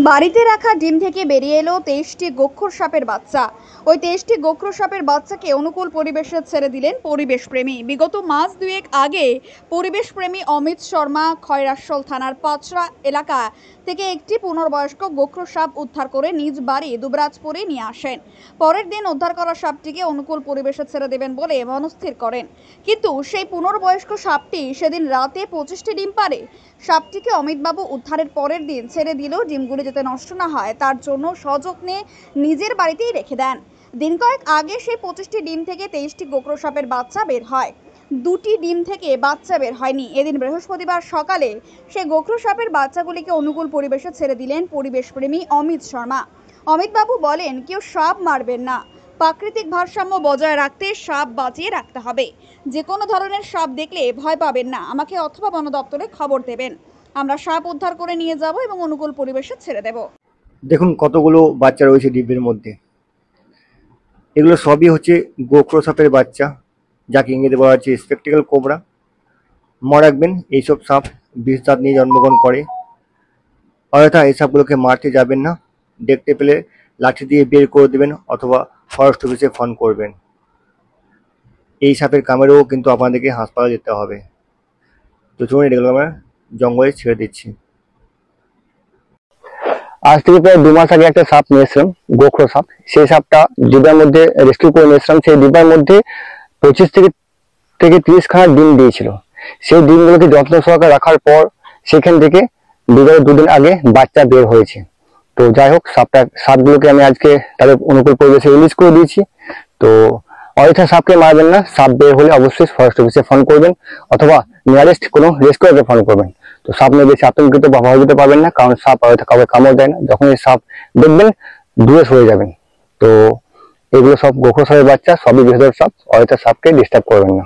বাড়িতে রাখা ডিম থেকে বেরিয়ে এলো 23টি গোখর সাপের বাচ্চা। ওই 23টি গোখর সাপের বাচ্চাকে অনুকূল পরিবেশে ছেড়ে দিলেন পরিবেশপ্রেমী। বিগত মাস দুয়েক আগে পরিবেশপ্রেমী অমিত শর্মা খয়রাশল থানার পাঁচরা এলাকা থেকে একটি পূর্ণবয়স্ক গোখর সাপ উদ্ধার করে নিজ বাড়ি দুবরাজপুরে নিয়ে আসেন। পরের দিন উদ্ধার করা সাপটিকে অনুকূল পরিবেশে ছেড়ে দেবেন বলে মনস্থির করেন, কিন্তু সেই পূর্ণবয়স্ক সাপটি সেদিন রাতে 25টি ডিম পারে। সাপটিকে অমিতবাবু উদ্ধারের পরের দিন ছেড়ে দিলেও ডিমগুলি যাতে নষ্ট না হয় তার জন্য সযত্নে নিজের বাড়িতেই রেখে দেন। দিন কয়েক আগে সেই 25টি ডিম থেকে 23টি গোখর সাপের বাচ্চা বের হয়। 2টি ডিম থেকে বাচ্চা বের হয়নি। এদিন বৃহস্পতিবার সকালে সেই গোখর সাপের বাচ্চাগুলিকে অনুকূল পরিবেশে ছেড়ে দিলেন পরিবেশপ্রেমী অমিত শর্মা। অমিতবাবু বলেন, কেউ সাপ মারবেন না, প্রাকৃতিক ভারসাম্য বজায় রাখতে সাপ বাঁচিয়ে রাখতে হবে। যে কোনো ধরনের সাপ দেখলে ভয় পাবেন না, আমাকে অথবা বন দপ্তরে খবর দেবেন। আমরা সাপ উদ্ধার করে নিয়ে যাব এবং অনুকূল পরিবেশে ছেড়ে দেব। দেখুন কতগুলো বাচ্চা রয়েছে ডিমের মধ্যে। এগুলো সবই হচ্ছে গোখর সাপের বাচ্চা, যাকে ইংরেজিতে বলা হচ্ছে স্পেকটেকল কোবরা। মনে রাখবেন, এইসব সাপ বিষ দাঁত নিয়ে জন্মগ্রহণ করে। অযথা এই সাপগুলোকে মারতে যাবেন না। দেখতে পেলে লাঠি দিয়ে বের করে দেবেন অথবা ফরেস্ট অফিসে ফোন করবেন। এই সাপের কামড়েও কিন্তু আপনাদেরকে হাসপাতালে যেতে হবে। তো চলুন, এগুলো আমরা জঙ্গলে ছেড়ে দিচ্ছি। আজ থেকে প্রায় 2 মাস আগে একটা সাপ নিয়েছিলাম, গোখর সাপ। সেই সাপটা ডিব্বার মধ্যে রেস্কিউ করে নিয়েছিলাম। সেই ডিব্বার মধ্যে 25 থেকে 30 খানা ডিম দিয়েছিল। সেই ডিমগুলোকে যত্ন সহকারে রাখার পর সেখান থেকে বিগত 2 দিন আগে বাচ্চা বের হয়েছে। তো যাই হোক, সাপগুলোকে আমি আজকে তাদের অনুকূল পরিবেশে রিলিজ করে দিয়েছি। তো অযথা সাপকে মারবেন না। সাপ বের হলে অবশ্যই ফরেস্ট অফিসে ফোন করবেন অথবা নিয়ারেস্ট কোনো রেস্কিউকে ফোন করবেন। তো সাপ নিয়ে বেশি আতঙ্কিত বা ভয়ভীত পাবেন না, কারণ সাপ হয়তো কাউকে কামড় দেয় না। যখন এই সাপ দেখবেন দূরে সরে যাবেন। তো এগুলো সব গোখর সাপের বাচ্চা, সবই বিষধর সাপ। অযথা সাপকে ডিস্টার্ব করবেন না।